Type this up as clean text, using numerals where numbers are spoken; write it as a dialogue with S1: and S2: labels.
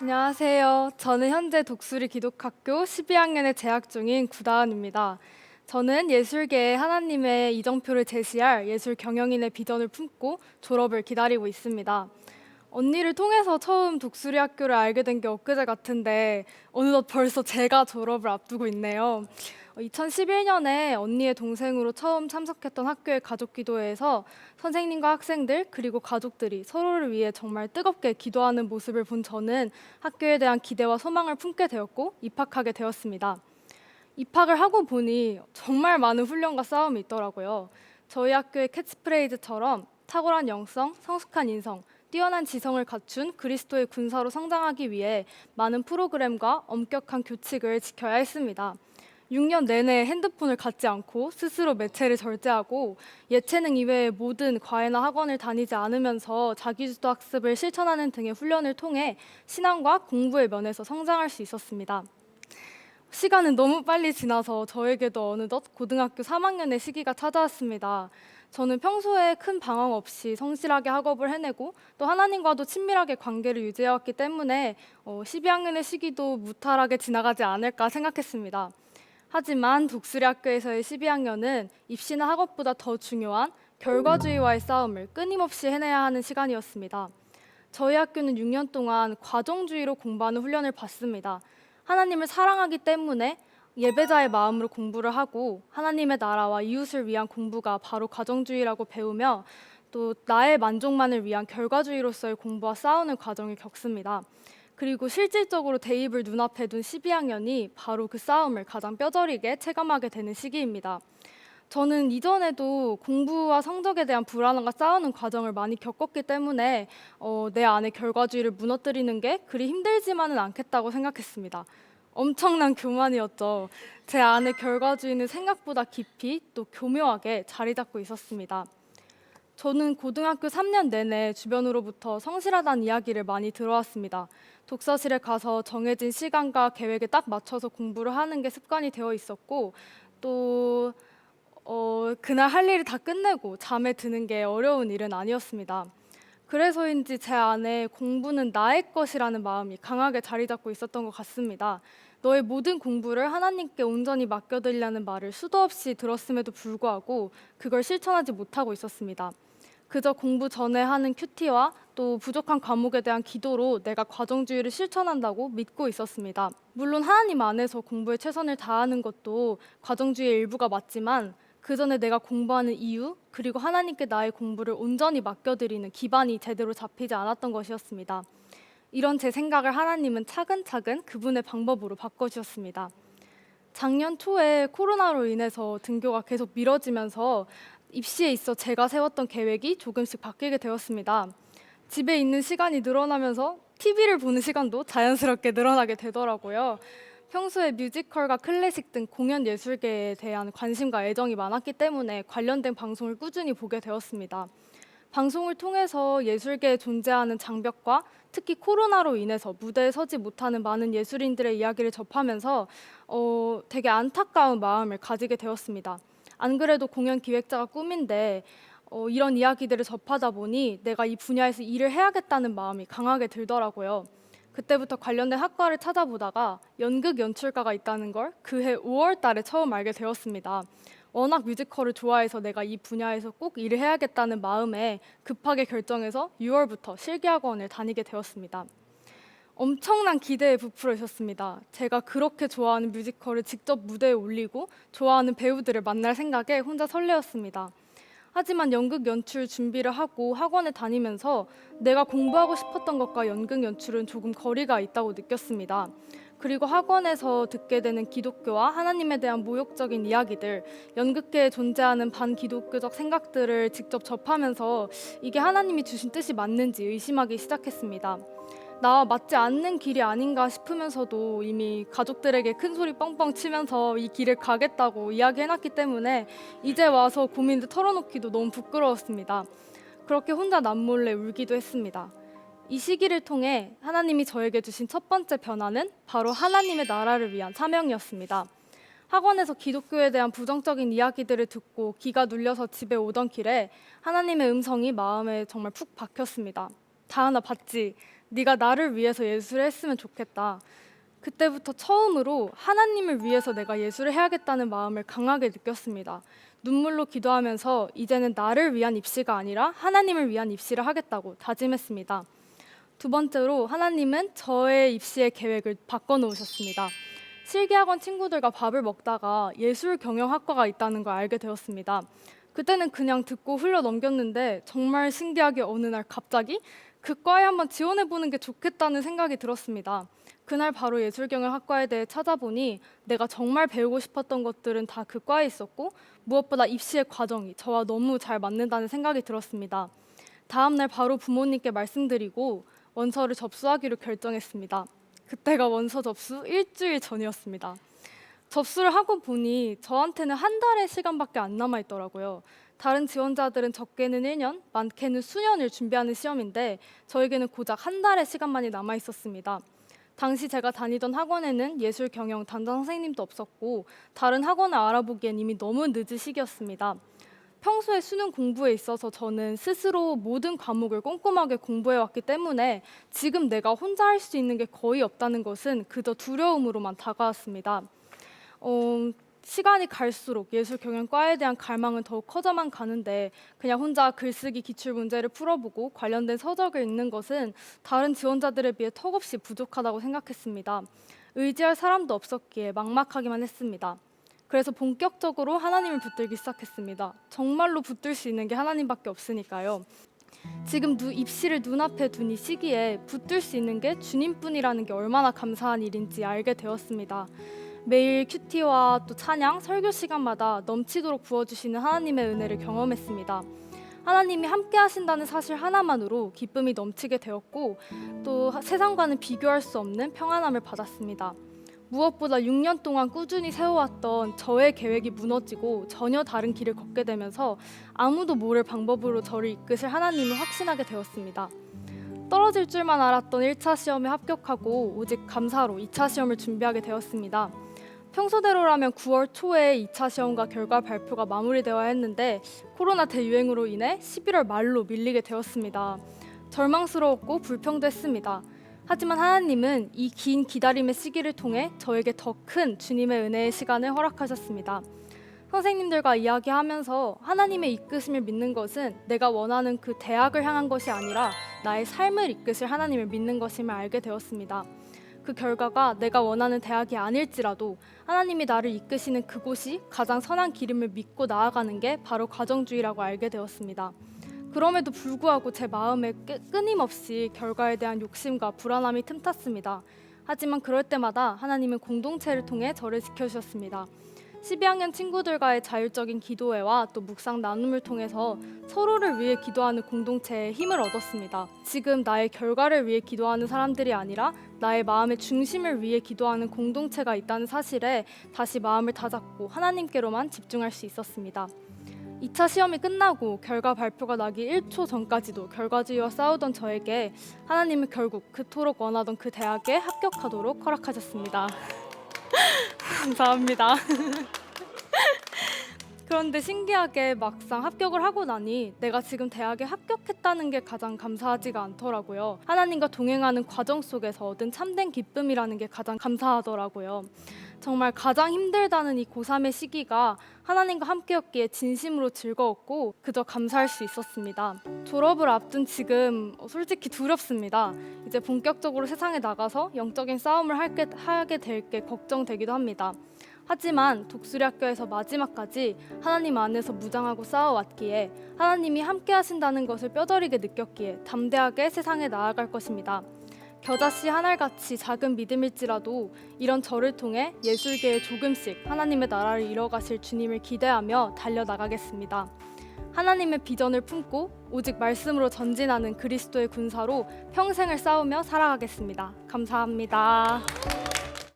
S1: 안녕하세요. 저는 현재 독수리 기독학교 12학년에 재학 중인 구다은입니다. 저는 예술계에 하나님의 이정표를 제시할 예술 경영인의 비전을 품고 졸업을 기다리고 있습니다. 언니를 통해서 처음 독수리 학교를 알게 된 게 엊그제 같은데 어느덧 벌써 제가 졸업을 앞두고 있네요. 2011년에 언니의 동생으로 처음 참석했던 학교의 가족기도회에서 선생님과 학생들 그리고 가족들이 서로를 위해 정말 뜨겁게 기도하는 모습을 본 저는 학교에 대한 기대와 소망을 품게 되었고 입학하게 되었습니다. 입학을 하고 보니 정말 많은 훈련과 싸움이 있더라고요. 저희 학교의 캐치프레이즈처럼 탁월한 영성, 성숙한 인성, 뛰어난 지성을 갖춘 그리스도의 군사로 성장하기 위해 많은 프로그램과 엄격한 규칙을 지켜야 했습니다. 6년 내내 핸드폰을 갖지 않고 스스로 매체를 절제하고 예체능 이외의 모든 과외나 학원을 다니지 않으면서 자기주도 학습을 실천하는 등의 훈련을 통해 신앙과 공부의 면에서 성장할 수 있었습니다. 시간은 너무 빨리 지나서 저에게도 어느덧 고등학교 3학년의 시기가 찾아왔습니다. 저는 평소에 큰 방황 없이 성실하게 학업을 해내고 또 하나님과도 친밀하게 관계를 유지해왔기 때문에 12학년의 시기도 무탈하게 지나가지 않을까 생각했습니다. 하지만 독수리 학교에서의 12학년은 입시나 학업보다 더 중요한 결과주의와의 싸움을 끊임없이 해내야 하는 시간이었습니다. 저희 학교는 6년 동안 과정주의로 공부하는 훈련을 받습니다. 하나님을 사랑하기 때문에 예배자의 마음으로 공부를 하고 하나님의 나라와 이웃을 위한 공부가 바로 과정주의라고 배우며 또 나의 만족만을 위한 결과주의로서의 공부와 싸우는 과정을 겪습니다. 그리고 실질적으로 대입을 눈앞에 둔 12학년이 바로 그 싸움을 가장 뼈저리게 체감하게 되는 시기입니다. 저는 이전에도 공부와 성적에 대한 불안함과 싸우는 과정을 많이 겪었기 때문에 내 안의 결과주의를 무너뜨리는 게 그리 힘들지만은 않겠다고 생각했습니다. 엄청난 교만이었죠. 제 안의 결과주의는 생각보다 깊이 또 교묘하게 자리 잡고 있었습니다. 저는 고등학교 3년 내내 주변으로부터 성실하다는 이야기를 많이 들어왔습니다. 독서실에 가서 정해진 시간과 계획에 딱 맞춰서 공부를 하는 게 습관이 되어 있었고 또 그날 할 일을 다 끝내고 잠에 드는 게 어려운 일은 아니었습니다. 그래서인지 제 안에 공부는 나의 것이라는 마음이 강하게 자리 잡고 있었던 것 같습니다. 너의 모든 공부를 하나님께 온전히 맡겨드리라는 말을 수도 없이 들었음에도 불구하고 그걸 실천하지 못하고 있었습니다. 그저 공부 전에 하는 큐티와 또 부족한 과목에 대한 기도로 내가 과정주의를 실천한다고 믿고 있었습니다. 물론 하나님 안에서 공부에 최선을 다하는 것도 과정주의의 일부가 맞지만 그 전에 내가 공부하는 이유 그리고 하나님께 나의 공부를 온전히 맡겨드리는 기반이 제대로 잡히지 않았던 것이었습니다. 이런 제 생각을 하나님은 차근차근 그분의 방법으로 바꿔주셨습니다. 작년 초에 코로나로 인해서 등교가 계속 미뤄지면서 입시에 있어 제가 세웠던 계획이 조금씩 바뀌게 되었습니다. 집에 있는 시간이 늘어나면서 TV를 보는 시간도 자연스럽게 늘어나게 되더라고요. 평소에 뮤지컬과 클래식 등 공연 예술계에 대한 관심과 애정이 많았기 때문에 관련된 방송을 꾸준히 보게 되었습니다. 방송을 통해서 예술계에 존재하는 장벽과 특히 코로나로 인해서 무대에 서지 못하는 많은 예술인들의 이야기를 접하면서 되게 안타까운 마음을 가지게 되었습니다. 안 그래도 공연 기획자가 꿈인데 이런 이야기들을 접하다 보니 내가 이 분야에서 일을 해야겠다는 마음이 강하게 들더라고요. 그때부터 관련된 학과를 찾아보다가 연극 연출가가 있다는 걸 그해 5월 달에 처음 알게 되었습니다. 워낙 뮤지컬을 좋아해서 내가 이 분야에서 꼭 일을 해야겠다는 마음에 급하게 결정해서 6월부터 실기학원을 다니게 되었습니다. 엄청난 기대에 부풀어 있었습니다. 제가 그렇게 좋아하는 뮤지컬을 직접 무대에 올리고 좋아하는 배우들을 만날 생각에 혼자 설레었습니다. 하지만 연극 연출 준비를 하고 학원에 다니면서 내가 공부하고 싶었던 것과 연극 연출은 조금 거리가 있다고 느꼈습니다. 그리고 학원에서 듣게 되는 기독교와 하나님에 대한 모욕적인 이야기들, 연극계에 존재하는 반기독교적 생각들을 직접 접하면서 이게 하나님이 주신 뜻이 맞는지 의심하기 시작했습니다. 나와 맞지 않는 길이 아닌가 싶으면서도 이미 가족들에게 큰 소리 뻥뻥 치면서 이 길을 가겠다고 이야기해놨기 때문에 이제 와서 고민을 털어놓기도 너무 부끄러웠습니다. 그렇게 혼자 남몰래 울기도 했습니다. 이 시기를 통해 하나님이 저에게 주신 첫 번째 변화는 바로 하나님의 나라를 위한 사명이었습니다. 학원에서 기독교에 대한 부정적인 이야기들을 듣고 기가 눌려서 집에 오던 길에 하나님의 음성이 마음에 정말 푹 박혔습니다. 다하나 봤지? 네가 나를 위해서 예술을 했으면 좋겠다. 그때부터 처음으로 하나님을 위해서 내가 예술을 해야겠다는 마음을 강하게 느꼈습니다. 눈물로 기도하면서 이제는 나를 위한 입시가 아니라 하나님을 위한 입시를 하겠다고 다짐했습니다. 두 번째로 하나님은 저의 입시의 계획을 바꿔놓으셨습니다. 실기학원 친구들과 밥을 먹다가 예술경영학과가 있다는 걸 알게 되었습니다. 그때는 그냥 듣고 흘려 넘겼는데 정말 신기하게 어느 날 갑자기 그 과에 한번 지원해보는 게 좋겠다는 생각이 들었습니다. 그날 바로 예술경영학과에 대해 찾아보니 내가 정말 배우고 싶었던 것들은 다 그 과에 있었고 무엇보다 입시의 과정이 저와 너무 잘 맞는다는 생각이 들었습니다. 다음 날 바로 부모님께 말씀드리고 원서를 접수하기로 결정했습니다. 그때가 원서 접수 일주일 전이었습니다. 접수를 하고 보니 저한테는 한 달의 시간밖에 안 남아있더라고요. 다른 지원자들은 적게는 1년, 많게는 수년을 준비하는 시험인데 저에게는 고작 한 달의 시간만이 남아있었습니다. 당시 제가 다니던 학원에는 예술 경영 담당 선생님도 없었고 다른 학원을 알아보기엔 이미 너무 늦은 시기였습니다. 평소에 수능 공부에 있어서 저는 스스로 모든 과목을 꼼꼼하게 공부해왔기 때문에 지금 내가 혼자 할 수 있는 게 거의 없다는 것은 그저 두려움으로만 다가왔습니다. 시간이 갈수록 예술경영과에 대한 갈망은 더욱 커져만 가는데 그냥 혼자 글쓰기 기출문제를 풀어보고 관련된 서적을 읽는 것은 다른 지원자들에 비해 턱없이 부족하다고 생각했습니다. 의지할 사람도 없었기에 막막하기만 했습니다. 그래서 본격적으로 하나님을 붙들기 시작했습니다. 정말로 붙들 수 있는 게 하나님밖에 없으니까요. 지금 입시를 눈앞에 둔 이 시기에 붙들 수 있는 게 주님뿐이라는 게 얼마나 감사한 일인지 알게 되었습니다. 매일 큐티와 또 찬양, 설교 시간마다 넘치도록 부어주시는 하나님의 은혜를 경험했습니다. 하나님이 함께 하신다는 사실 하나만으로 기쁨이 넘치게 되었고 또 세상과는 비교할 수 없는 평안함을 받았습니다. 무엇보다 6년 동안 꾸준히 세워왔던 저의 계획이 무너지고 전혀 다른 길을 걷게 되면서 아무도 모를 방법으로 저를 이끄실 하나님을 확신하게 되었습니다. 떨어질 줄만 알았던 1차 시험에 합격하고 오직 감사로 2차 시험을 준비하게 되었습니다. 평소대로라면 9월 초에 2차 시험과 결과 발표가 마무리되어야 했는데 코로나 대유행으로 인해 11월 말로 밀리게 되었습니다. 절망스러웠고 불평도 했습니다. 하지만 하나님은 이 긴 기다림의 시기를 통해 저에게 더 큰 주님의 은혜의 시간을 허락하셨습니다. 선생님들과 이야기하면서 하나님의 이끄심을 믿는 것은 내가 원하는 그 대학을 향한 것이 아니라 나의 삶을 이끄실 하나님을 믿는 것임을 알게 되었습니다. 그 결과가 내가 원하는 대학이 아닐지라도 하나님이 나를 이끄시는 그곳이 가장 선한 길임을 믿고 나아가는 게 바로 과정주의라고 알게 되었습니다. 그럼에도 불구하고 제 마음에 끊임없이 결과에 대한 욕심과 불안함이 틈탔습니다. 하지만 그럴 때마다 하나님은 공동체를 통해 저를 지켜주셨습니다. 12학년 친구들과의 자율적인 기도회와 또 묵상 나눔을 통해서 서로를 위해 기도하는 공동체에 힘을 얻었습니다. 지금 나의 결과를 위해 기도하는 사람들이 아니라 나의 마음의 중심을 위해 기도하는 공동체가 있다는 사실에 다시 마음을 다잡고 하나님께로만 집중할 수 있었습니다. 2차 시험이 끝나고 결과 발표가 나기 1초 전까지도 결과주의와 싸우던 저에게 하나님은 결국 그토록 원하던 그 대학에 합격하도록 허락하셨습니다. 감사합니다. 그런데 신기하게 막상 합격을 하고 나니 내가 지금 대학에 합격했다는 게 가장 감사하지가 않더라고요. 하나님과 동행하는 과정 속에서 얻은 참된 기쁨이라는 게 가장 감사하더라고요. 정말 가장 힘들다는 이 고3의 시기가 하나님과 함께였기에 진심으로 즐거웠고 그저 감사할 수 있었습니다. 졸업을 앞둔 지금 솔직히 두렵습니다. 이제 본격적으로 세상에 나가서 영적인 싸움을 하게 될 게 걱정되기도 합니다. 하지만 독수리 학교에서 마지막까지 하나님 안에서 무장하고 싸워왔기에 하나님이 함께 하신다는 것을 뼈저리게 느꼈기에 담대하게 세상에 나아갈 것입니다. 겨자씨 한 알같이 작은 믿음일지라도 이런 저를 통해 예술계에 조금씩 하나님의 나라를 이뤄가실 주님을 기대하며 달려나가겠습니다. 하나님의 비전을 품고 오직 말씀으로 전진하는 그리스도의 군사로 평생을 싸우며 살아가겠습니다. 감사합니다.